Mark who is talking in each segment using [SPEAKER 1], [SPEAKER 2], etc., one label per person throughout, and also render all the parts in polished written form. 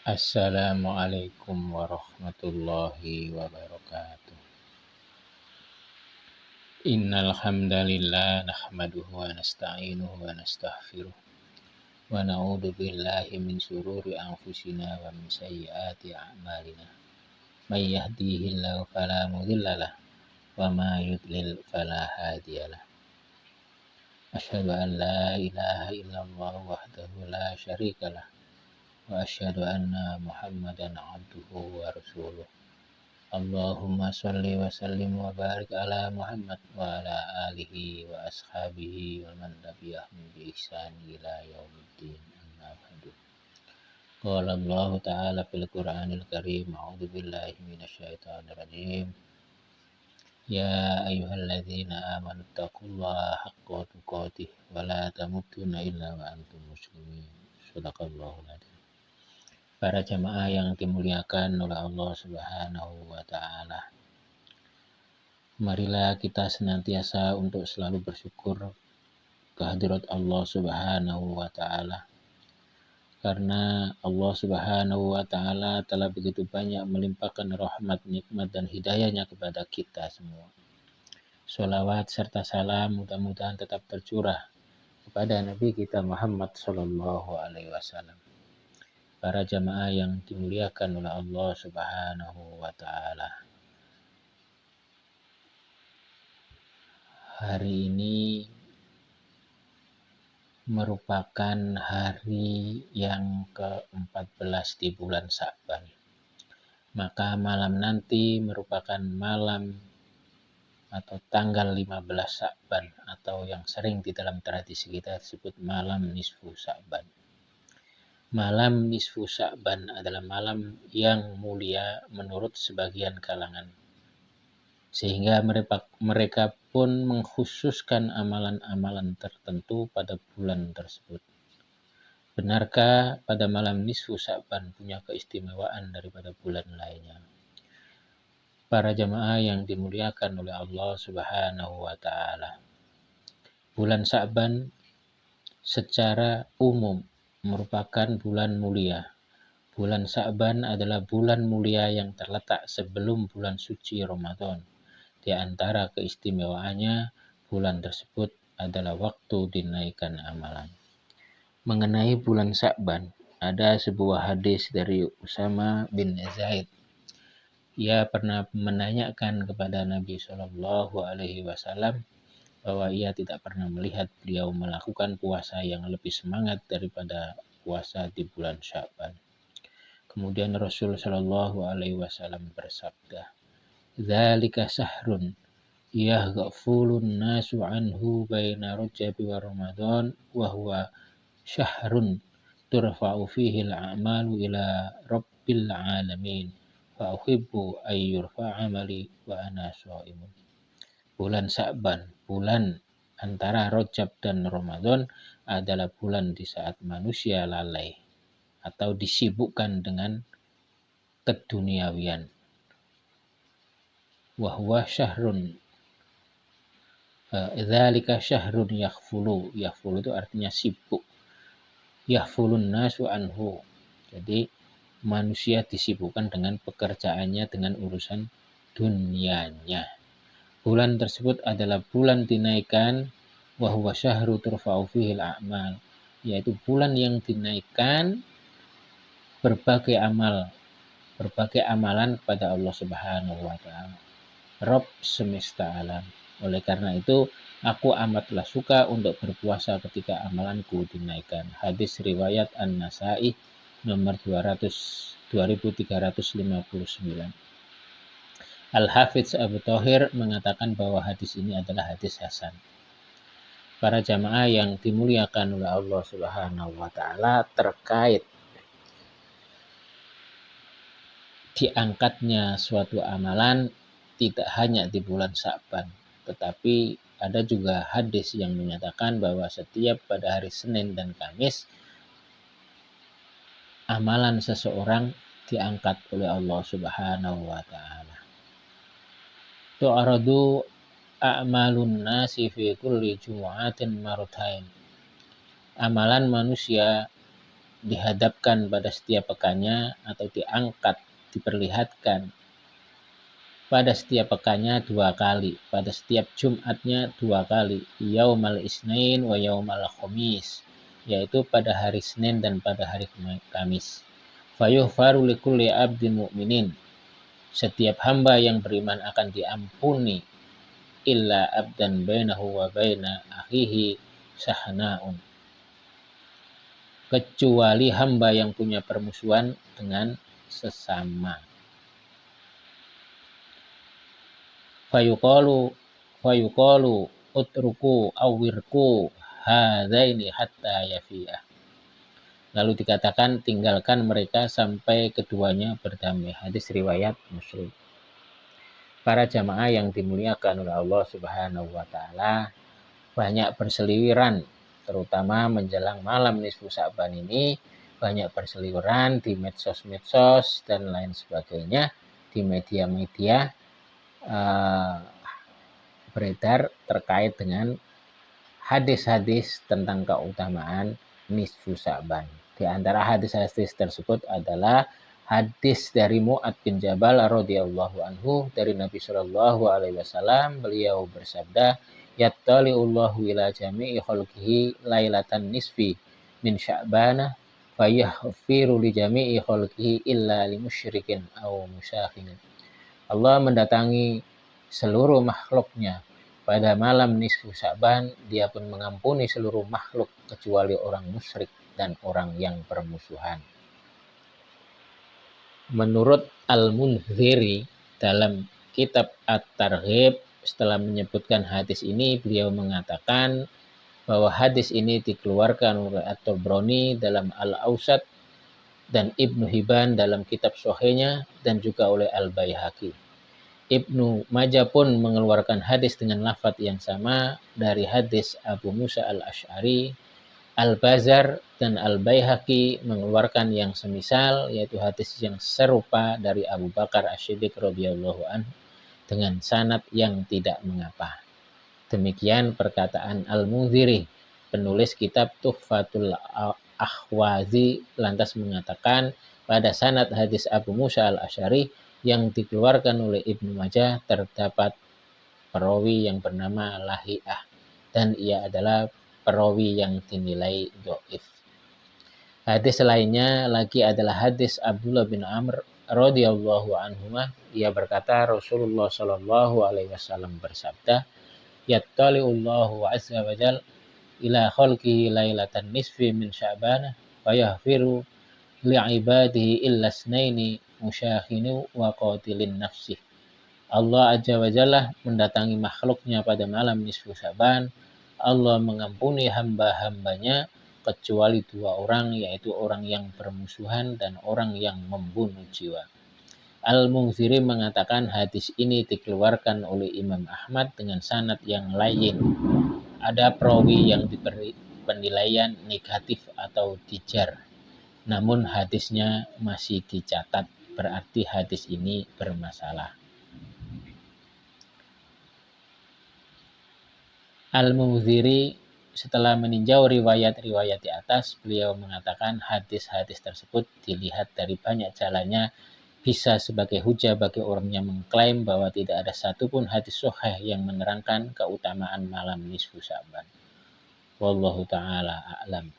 [SPEAKER 1] Assalamualaikum warahmatullahi wabarakatuh. Innal hamdalillah nahmaduhu wa nasta'inuhu wa nastaghfiruh wa na'udzu billahi min shururi anfusina wa min sayyiati a'malina. May yahdihillahu fala mudhillalah wa may yudlil fala hadiyalah. Asyhadu an la ilaha illallah wahdahu la syarikalah wa asyhadu anna Muhammadan abduhu wa rasuluh. Allahumma sholli wa sallim wa barik ala Muhammad wa ala alihi wa ashabihi wa man tabi'ahum bi ihsan ila yaumiddin. Amma ba'du. Qala Allah ta'ala fil Qur'anil Karim, a'udzu billahi minasyaitonir rajim. Ya ayyuhalladzina amanu taqullaha haqqa tuqatih wa la tamutunna illa wa antum muslimin. Shadaqallahul adzim. Para jamaah yang dimuliakan oleh Allah Subhanahu wa taala. Marilah kita senantiasa untuk selalu bersyukur kehadirat Allah Subhanahu wa taala. Karena Allah Subhanahu wa taala telah begitu banyak melimpahkan rahmat, nikmat dan hidayahnya kepada kita semua. Sholawat serta salam mudah-mudahan tetap tercurah kepada Nabi kita Muhammad sallallahu alaihi wasallam. Para jamaah yang dimuliakan oleh Allah Subhanahu wa taala. Hari ini merupakan hari yang ke-14 di bulan Sya'ban. Maka malam nanti merupakan malam atau tanggal 15 Sya'ban atau yang sering di dalam tradisi kita disebut malam nisfu Sya'ban. Malam nisfu Sya'ban adalah malam yang mulia menurut sebagian kalangan. Sehingga mereka pun mengkhususkan amalan-amalan tertentu pada bulan tersebut. Benarkah pada malam nisfu Sya'ban punya keistimewaan daripada bulan lainnya? Para jamaah yang dimuliakan oleh Allah Subhanahu wa taala. Bulan Sya'ban secara umum merupakan bulan mulia. Bulan Sya'ban adalah bulan mulia yang terletak sebelum bulan suci Ramadan. Di antara keistimewaannya, bulan tersebut adalah waktu dinaikkan amalan. Mengenai bulan Sya'ban, ada sebuah hadis dari Usama bin Zaid. Ia pernah menanyakan kepada Nabi Shallallahu Alaihi Wasallam bahwa ia tidak pernah melihat beliau melakukan puasa yang lebih semangat daripada puasa di bulan Sya'ban. Kemudian Rasul Shallallahu Alaihi Wasallam bersabda, "Dzalika sahrun yaghfulun nasu anhu baina Rajab wa Ramadan wa huwa syahrun turfa'u fihi al-a'malu ila rabbil alamin fa uhibbu ay yurfa'a amali wa ana shaimun." Bulan Sya'ban, bulan antara Rajab dan Ramadan adalah bulan di saat manusia lalai atau disibukkan dengan keduniawian. Wa huwa syahrun dzalika syahrun yaghfulu. Yaghfulu itu artinya sibuk. Yaghfulun nasu anhu. Jadi manusia disibukkan dengan pekerjaannya, dengan urusan dunianya. Bulan tersebut adalah bulan dinaikkan, wa huwa syahru turfa'u fihi al-a'mal, yaitu bulan yang dinaikkan berbagai amalan kepada Allah Subhanahu wa taala, Rabb semesta alam. Oleh karena itu, aku amatlah suka untuk berpuasa ketika amalanku dinaikkan. Hadis riwayat An-Nasa'i nomor 2359. Al-Hafidz Abu Thahir mengatakan bahwa hadis ini adalah hadis hasan. Para jamaah yang dimuliakan oleh Allah Subhanahu wa taala, terkait diangkatnya suatu amalan tidak hanya di bulan Sya'ban, tetapi ada juga hadis yang menyatakan bahwa setiap pada hari Senin dan Kamis amalan seseorang diangkat oleh Allah Subhanahu wa taala. Tu'radu a'malun nasi fi kulli jumu'atin marratain. Amalan manusia dihadapkan pada setiap pekannya atau diangkat, diperlihatkan pada setiap pekannya 2 kali, pada setiap Jumatnya 2 kali, yaumal isnain wa yaumal khamis, yaitu pada hari Senin dan pada hari Kamis. Fayughfaru likulli abdin mu'minin, setiap hamba yang beriman akan diampuni, illa abdan bainahu wa baina akhihi sahna'un, kecuali hamba yang punya permusuhan dengan sesama. Fayuqalu utruku awwirku hadaini hatta yafi'ah. Lalu dikatakan tinggalkan mereka sampai keduanya berdamai. Hadis riwayat Muslim. Para jamaah yang dimuliakan oleh Allah Subhanahu wa taala, banyak berseliweran terutama menjelang malam nisfu Sa'ban ini, banyak berseliweran di medsos-medsos dan lain sebagainya, di media-media beredar terkait dengan hadis-hadis tentang keutamaan nisfu Sa'ban. Di antara hadis-hadis tersebut adalah hadis dari Mu'ad bin Jabal radhiyallahu anhu dari Nabi Shallallahu alaihi wasallam. Beliau bersabda, "Yattali'ullahu ila jami'i khalqihi lailatan nisfi min Sya'bana fayaghfiru li jami'i khalqihi illa li musyrikin aw musyahin." Allah mendatangi seluruh makhluknya pada malam nisfu Sya'ban, dia pun mengampuni seluruh makhluk kecuali orang musyrik dan orang yang bermusuhan. Menurut Al-Munziri dalam kitab At-Targhib, setelah menyebutkan hadis ini, beliau mengatakan bahwa hadis ini dikeluarkan oleh At-Tabrani dalam Al-Awsat dan Ibnu Hibban dalam kitab Sahihnya dan juga oleh Al-Baihaqi. Ibnu Majah pun mengeluarkan hadis dengan lafaz yang sama dari hadis Abu Musa al-Asy'ari. Al-Bazar dan Al-Baihaqi mengeluarkan yang semisal, yaitu hadis yang serupa dari Abu Bakar Asy-Siddiq radhiyallahu anhu dengan sanad yang tidak mengapa. Demikian perkataan Al-Munziri, penulis kitab Tuhfatul Akhwazi, lantas mengatakan pada sanad hadis Abu Musa al-Asy'ari yang dikeluarkan oleh Ibnu Majah terdapat perawi yang bernama Lahi'ah dan ia adalah perawi yang dinilai dhaif. Hadis lainnya lagi adalah hadis Abdullah bin Amr radhiyallahu anhuma. Ia berkata Rasulullah shallallahu alaihi wasallam bersabda, "Yattali'ullahu azza wa jalla ila khalqihi lailatan nisfi min Sya'ban wa yaghfiru li'ibadihi illa snaini musyakhinu wa qatilin nafsih." Allah Azza wa Jalla mendatangi makhluknya pada malam nisfu Sya'ban. Allah mengampuni hamba-hambanya kecuali 2 orang, yaitu orang yang bermusuhan dan orang yang membunuh jiwa. Al-Munziri mengatakan hadis ini dikeluarkan oleh Imam Ahmad dengan sanad yang lain. Ada perawi yang diberi penilaian negatif atau dijar, namun hadisnya masih dicatat, berarti hadis ini bermasalah. Al-Munziri setelah meninjau riwayat-riwayat di atas, beliau mengatakan hadis-hadis tersebut dilihat dari banyak jalannya bisa sebagai hujah bagi orang yang mengklaim bahwa tidak ada satupun hadis sahih yang menerangkan keutamaan malam nisfu Sya'ban. Wallahu ta'ala a'lam.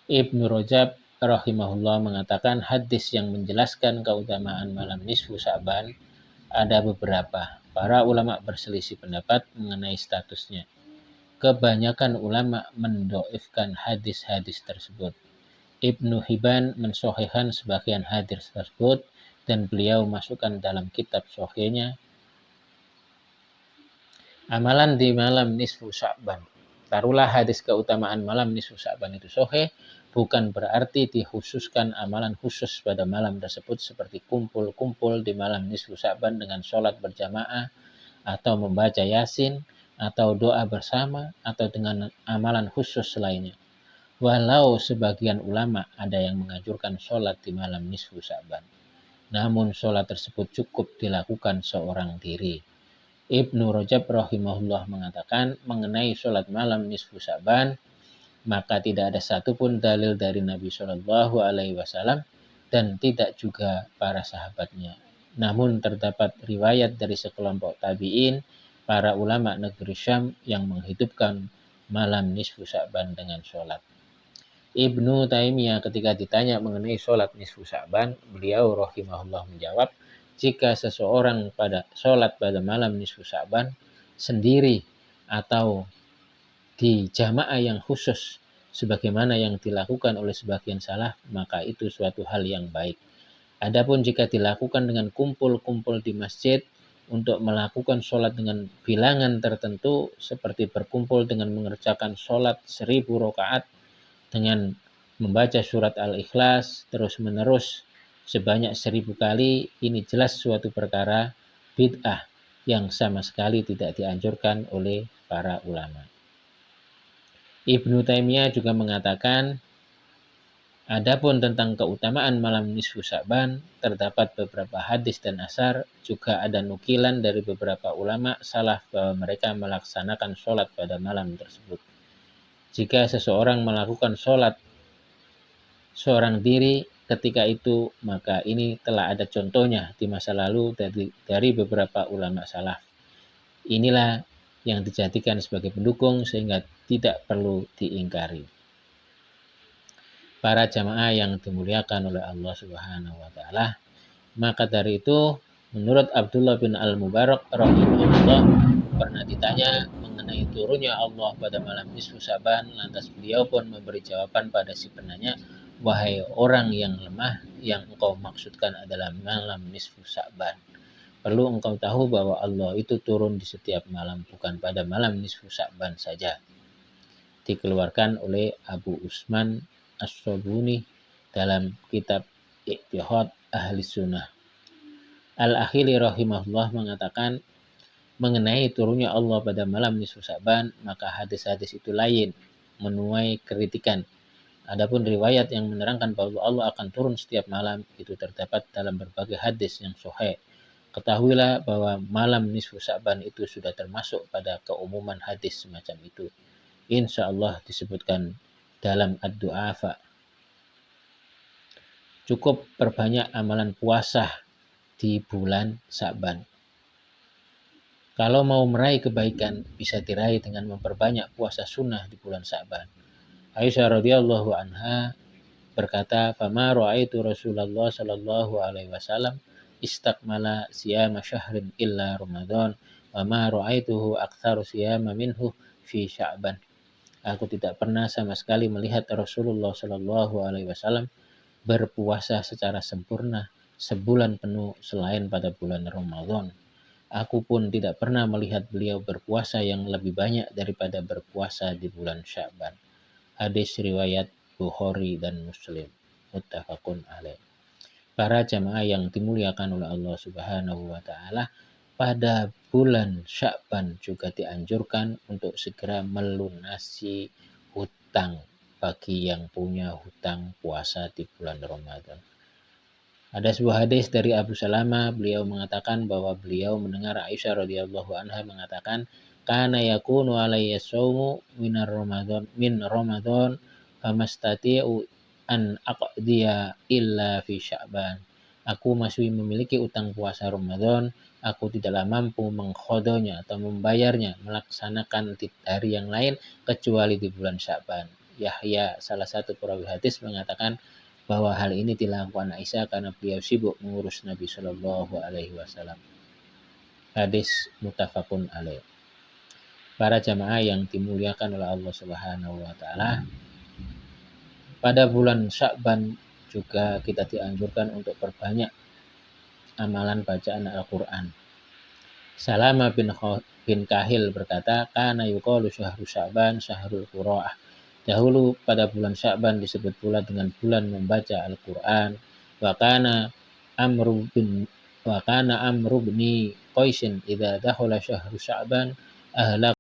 [SPEAKER 1] Ibnu Rajab rahimahullah mengatakan hadis yang menjelaskan keutamaan malam nisfu Sya'ban ada beberapa. Para ulama berselisih pendapat mengenai statusnya. Kebanyakan ulama mendoifkan hadis-hadis tersebut. Ibnu Hibban mensahihkan sebagian hadis tersebut dan beliau masukkan dalam kitab sahihnya amalan di malam nisfu Sya'ban. Taruhlah hadis keutamaan malam nisfu Sya'ban itu sahih, bukan berarti dikhususkan amalan khusus pada malam tersebut seperti kumpul-kumpul di malam nisfu Sya'ban dengan sholat berjamaah atau membaca Yasin atau doa bersama atau dengan amalan khusus lainnya. Walau sebagian ulama ada yang menganjurkan sholat di malam nisfu Sya'ban, namun sholat tersebut cukup dilakukan seorang diri. Ibnu Rajab rahimahullah mengatakan mengenai sholat malam nisfu Sya'ban, maka tidak ada satupun dalil dari Nabi Shallallahu Alaihi Wasallam dan tidak juga para sahabatnya. Namun terdapat riwayat dari sekelompok tabi'in, para ulama negeri Syam yang menghidupkan malam nisfu Sya'ban dengan sholat. Ibnu Taimiyah ketika ditanya mengenai sholat nisfu Sya'ban, beliau rahimahullah menjawab, jika seseorang pada sholat pada malam nisfu Sya'ban sendiri atau di jamaah yang khusus sebagaimana yang dilakukan oleh sebagian salaf, maka itu suatu hal yang baik. Adapun jika dilakukan dengan kumpul-kumpul di masjid untuk melakukan sholat dengan bilangan tertentu seperti berkumpul dengan mengerjakan sholat 1000 rakaat dengan membaca surat Al-Ikhlas terus menerus sebanyak 1000 kali, ini jelas suatu perkara bid'ah yang sama sekali tidak dianjurkan oleh para ulama. Ibnu Taimiyah juga mengatakan, adapun tentang keutamaan malam nisfu Sya'ban, terdapat beberapa hadis dan asar, juga ada nukilan dari beberapa ulama salaf bahwa mereka melaksanakan sholat pada malam tersebut. Jika seseorang melakukan sholat seorang diri ketika itu, maka ini telah ada contohnya di masa lalu dari beberapa ulama salaf. Inilah yang dijadikan sebagai pendukung sehingga tidak perlu diingkari. Para jamaah yang dimuliakan oleh Allah Subhanahu wa taala, maka dari itu menurut Abdullah bin Al-Mubarak rahimahullah pernah ditanya mengenai turunnya Allah pada malam nisfu Sya'ban, lantas beliau pun memberi jawaban pada si penanya, wahai orang yang lemah, yang engkau maksudkan adalah malam nisfu Sya'ban. Perlu engkau tahu bahwa Allah itu turun di setiap malam, bukan pada malam nisfu Sya'ban saja. Dikeluarkan oleh Abu Usman As-Sobuni dalam kitab Iqtihad Ahli Sunnah. Al-Akhili rahimahullah mengatakan mengenai turunnya Allah pada malam nisfu Sya'ban, maka hadis-hadis itu lain, menuai kritikan. Adapun riwayat yang menerangkan bahwa Allah akan turun setiap malam itu terdapat dalam berbagai hadis yang sahih. Ketahuilah bahwa malam nisfu Sya'ban itu sudah termasuk pada keumuman hadis semacam itu. Insya Allah disebutkan dalam ad-du'afa. Cukup perbanyak amalan puasa di bulan Sya'ban. Kalau mau meraih kebaikan, bisa diraih dengan memperbanyak puasa sunnah di bulan Sya'ban. Aisyah radhiyallahu anha berkata, "Fama ra'aitu Rasulullah sallallahu alaihi wasallam istakmala siyama syahrin illa Ramadan, wa ma ra'aituhu aktsaru siyama minhu fi Sya'ban." Aku tidak pernah sama sekali melihat Rasulullah sallallahu alaihi wasallam berpuasa secara sempurna sebulan penuh selain pada bulan Ramadan. Aku pun tidak pernah melihat beliau berpuasa yang lebih banyak daripada berpuasa di bulan Sya'ban. Hadis riwayat Bukhari dan Muslim. Muttafaqun alaih. Para jamaah yang dimuliakan oleh Allah Subhanahu wa taala, pada bulan Sya'ban juga dianjurkan untuk segera melunasi hutang bagi yang punya hutang puasa di bulan Ramadan. Ada sebuah hadis dari Abu Salamah, beliau mengatakan bahwa beliau mendengar Aisyah radhiyallahu anha mengatakan, kana yakunu alayya shaumu min Ramadan famastati'u an aqdiya illa fi Sya'ban. Aku masih memiliki utang puasa Ramadan, aku tidaklah mampu mengkhodonya atau membayarnya, melaksanakan di hari yang lain kecuali di bulan Sya'ban. Yahya, salah satu perawi hadis, mengatakan bahwa hal ini dilakukan Aisyah karena beliau sibuk mengurus Nabi Shallallahu Alaihi Wasallam. Hadis muttafaqun alaih. Para jamaah yang dimuliakan oleh Allah Subhanahu Wa Taala, pada bulan Sya'ban juga kita dianjurkan untuk perbanyak amalan bacaan Al-Quran. Salama bin Kahil berkata, kana yuqalu syahru Sya'ban syahrul qura'ah. Dahulu pada bulan Sya'ban disebut pula dengan bulan membaca Al-Quran. Wa kana Amru bin Qaisin idza dakhala syahru Sya'ban ahlak